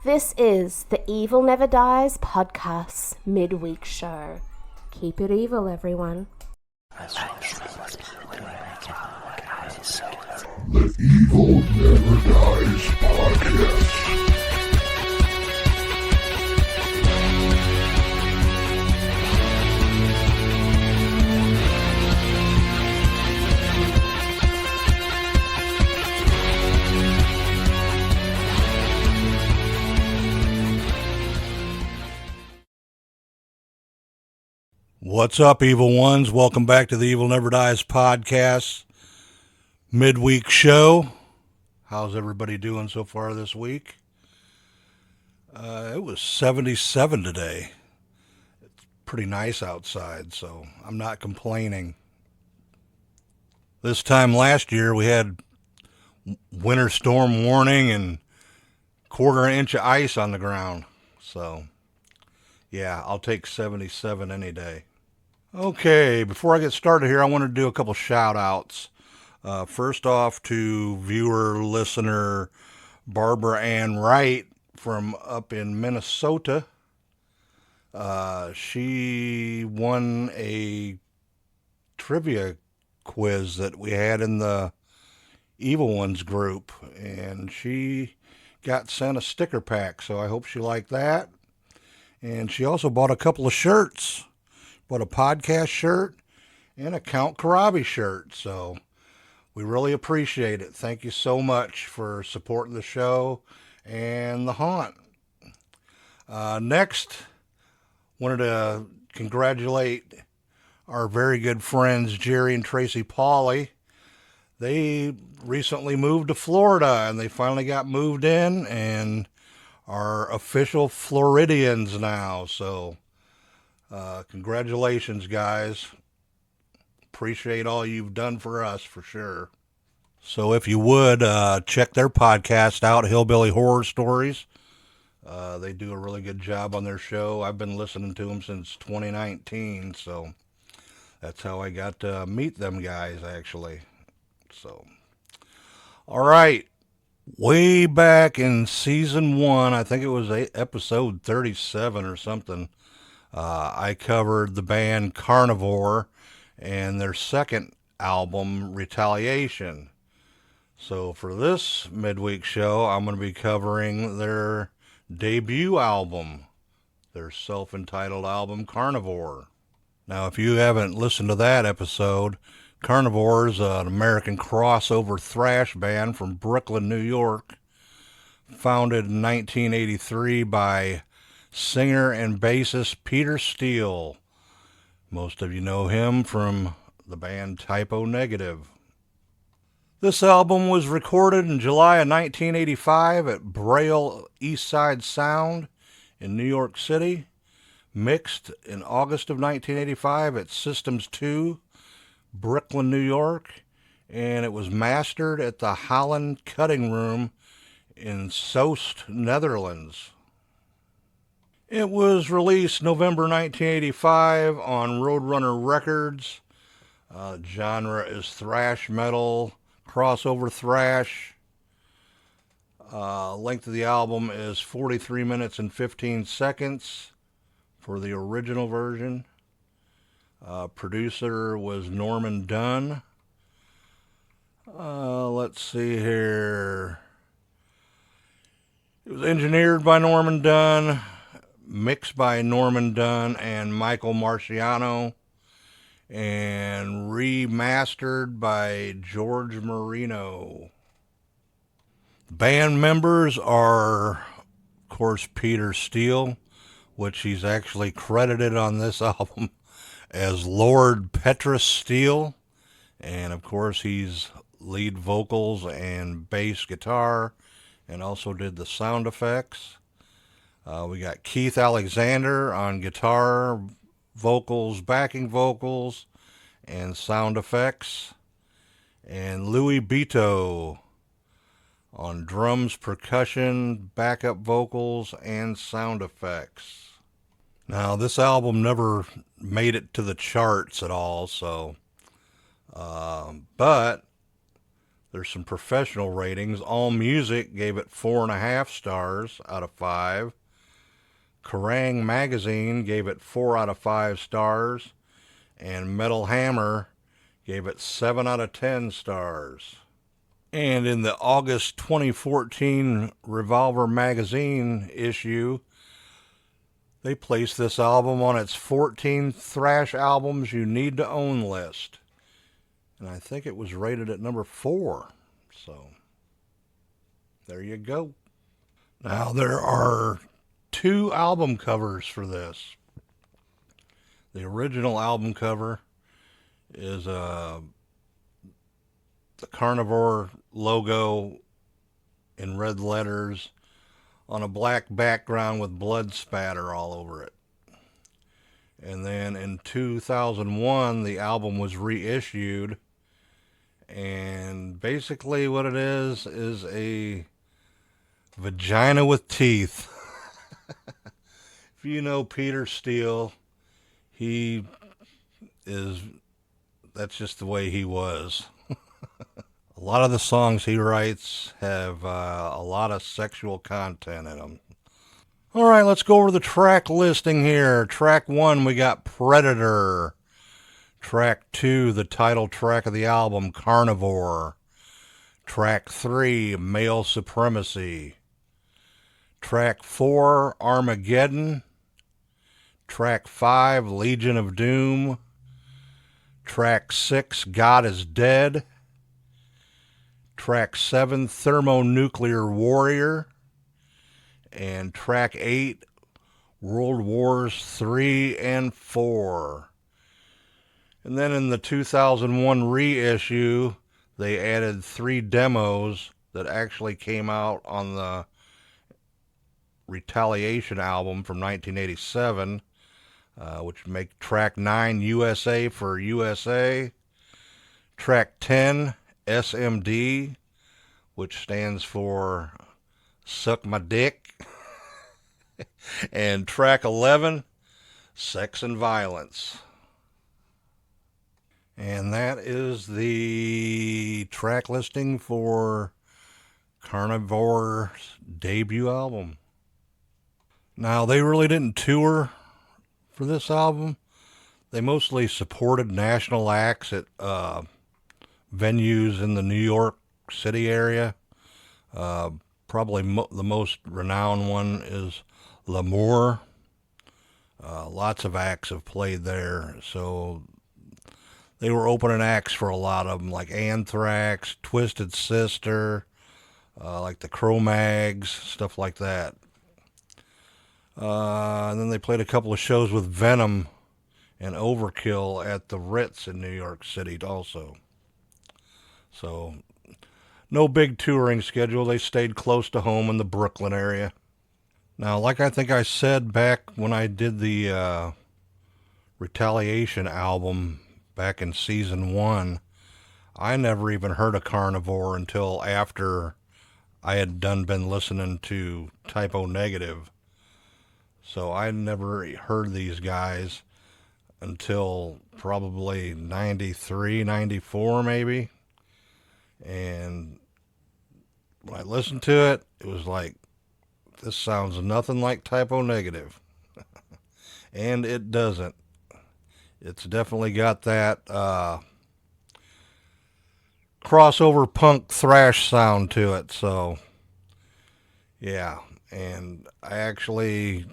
This is the Evil Never Dies podcast midweek show. Keep it evil, everyone. The Evil Never Dies podcast. What's up, evil ones? Welcome back to the Evil Never Dies podcast midweek show. How's everybody doing so far this week? It was 77 today. It's pretty nice outside, so I'm not complaining. This time last year we had winter storm warning and quarter inch of ice on the ground. So yeah, I'll take 77 any day. Okay, before I get started here, I want to do a couple shout outs. First off to viewer, listener Barbara Ann Wright from up in Minnesota. She won a trivia quiz that we had in the Evil Ones group, and she got sent a sticker pack, so I hope she liked that. And she also bought a couple of shirts. Bought a podcast shirt and a Count Karabi shirt. So we really appreciate it. Thank you so much for supporting the show and the haunt. Next, wanted to congratulate our very good friends Jerry and Tracy Pauley. They recently moved to Florida and they finally got moved in and are official Floridians now. So congratulations, guys. Appreciate all you've done for us, for sure. So if you would, check their podcast out, Hillbilly Horror Stories. They do a really good job on their show. I've been listening to them since 2019, so that's how I got to meet them guys, actually. So, all right. Way back in season 1, I think it was episode 37 or something, I covered the band Carnivore and their second album, Retaliation. So for this midweek show, I'm going to be covering their debut album, their self-entitled album, Carnivore. Now, if you haven't listened to that episode, Carnivore is an American crossover thrash band from Brooklyn, New York, founded in 1983 by singer and bassist Peter Steele. Most of you know him from the band Typo Negative. This album was recorded in July of 1985 at Braille Eastside Sound in New York City, mixed in August of 1985 at Systems 2, Brooklyn, New York, and it was mastered at the Holland Cutting Room in Soest, Netherlands. It was released November 1985 on Roadrunner Records. Genre is thrash metal, crossover thrash. Length of the album is 43 minutes and 15 seconds for the original version. Producer was Norman Dunn. Let's see here. It was engineered by Norman Dunn, mixed by Norman Dunn and Michael Marciano, and remastered by George Marino. Band members are, of course, Peter Steele, which he's actually credited on this album as lordpetrussteele, and of course he's lead vocals and bass guitar, and also did the sound effects. We got Keith Alexander on guitar, vocals, backing vocals, and sound effects, and Louis Beto on drums, percussion, backup vocals, and sound effects. Now, this album never made it to the charts at all, so, but There's some professional ratings. AllMusic gave it 4.5 stars out of 5. Kerrang! Magazine gave it 4 out of 5 stars. And Metal Hammer gave it 7 out of 10 stars. And in the August 2014 Revolver Magazine issue, they placed this album on its 14 thrash albums you need to own list. And I think it was rated at number 4. So, there you go. Now, there are 2 album covers for this. The original album cover is the Carnivore logo in red letters on a black background with blood spatter all over it. And then in 2001, the album was reissued. And basically what it is a vagina with teeth. If you know Peter Steele, that's just the way he was. A lot of the songs he writes have a lot of sexual content in them. All right, let's go over the track listing here. Track 1, we got Predator. Track 2, the title track of the album, Carnivore. Track 3, Male Supremacy. Track 4, Armageddon. Track 5, Legion of Doom. Track 6, God is Dead. Track 7, Thermonuclear Warrior. And track 8, World Wars 3 and 4. And then in the 2001 reissue, they added 3 demos that actually came out on the Retaliation album from 1987, which make track 9 USA for USA, track 10 SMD, which stands for Suck My Dick, and track 11 Sex and Violence. And that is the track listing for Carnivore's debut album. Now, they really didn't tour for this album. They mostly supported national acts at venues in the New York City area. Probably the most renowned one is L'Amour. Lots of acts have played there, so they were opening acts for a lot of them, like Anthrax, Twisted Sister, like the Cro-Mags, stuff like that. And then they played a couple of shows with Venom and Overkill at the Ritz in New York City also. So, no big touring schedule. They stayed close to home in the Brooklyn area. Now, like I think I said back when I did the Retaliation album back in season 1, I never even heard of Carnivore until after I had been listening to Typo Negative. So I never heard these guys until probably 93, 94 maybe. And when I listened to it, it was like, this sounds nothing like Typo Negative. And it doesn't. It's definitely got that crossover punk thrash sound to it. So, yeah. And I actually,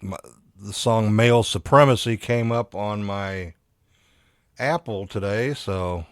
the song Male Supremacy came up on my Apple today. So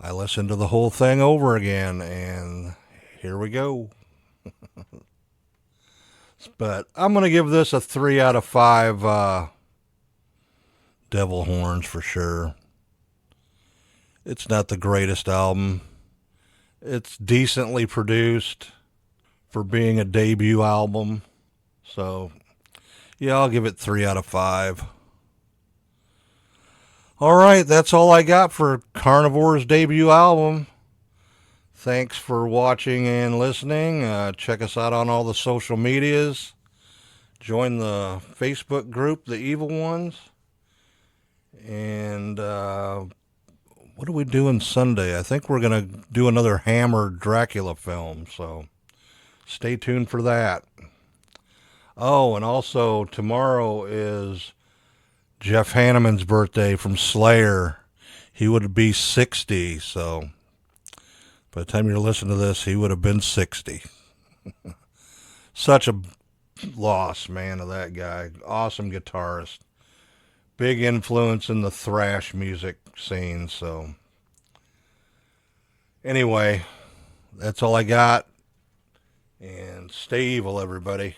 I listened to the whole thing over again. And here we go. But I'm going to give this a 3 out of 5 devil horns for sure. It's not the greatest album. It's decently produced for being a debut album. So, yeah, I'll give it 3 out of 5. All right, that's all I got for Carnivore's debut album. Thanks for watching and listening. Check us out on all the social medias. Join the Facebook group, The Evil Ones. And what are we doing Sunday? I think we're going to do another Hammer Dracula film, so stay tuned for that. Oh, and also tomorrow is Jeff Hanneman's birthday from Slayer. He would be 60, so by the time you're listening to this, he would have been 60. Such a loss, man, of that guy. Awesome guitarist. Big influence in the thrash music scene, so anyway, that's all I got. And stay evil, everybody.